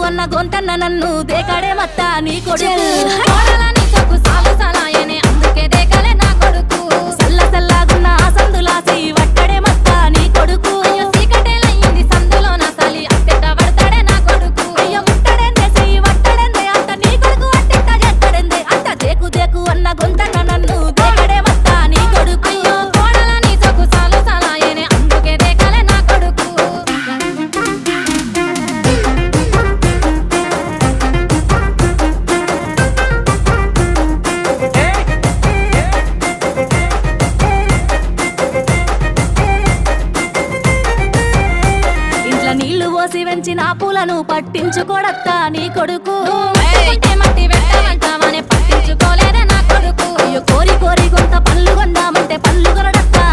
అన్న గొంతన్న నన్ను దేకాడే మత్త నీ కొడుకు కోడలని సొక్కు సాలు సలాయనే అందుకే దేకలే నా కొడుకు సల్ల సల్లాగున్న ఆ సందులా చెయ్యి వట్టడే మత్త నీ కొడుకు అయ్యో సీకటేలయ్యింది సందులో నా సలి అట్టెట్ట పడతాడే నా కొడుకు అయ్యో ముట్టడెందే చెయ్యి వట్టడెందే అంత నీ కొడుకు అట్టెట్ట చేస్తాడెందే అంత దేకు దేకు అన్న గొంతన్న నన్ను దేకాడే మత్త నీ కొడుకు అయ్యో కోడలని సొక్కు సాలు సలాయనే అందుకే దేకలే నా కొడుకు ఇంట్లో నీళ్లు పోసి వెంచిన పూలను పట్టించుకోడత్తా నీ కొడుకు పట్టుకుంటే మట్టి పెట్టమంటావనే పట్టించుకోలేదే నా కొడుకు అయ్యో కోరి కోరి కొంత పళ్ళు కొందామంటే పళ్ళు కొనడత్తా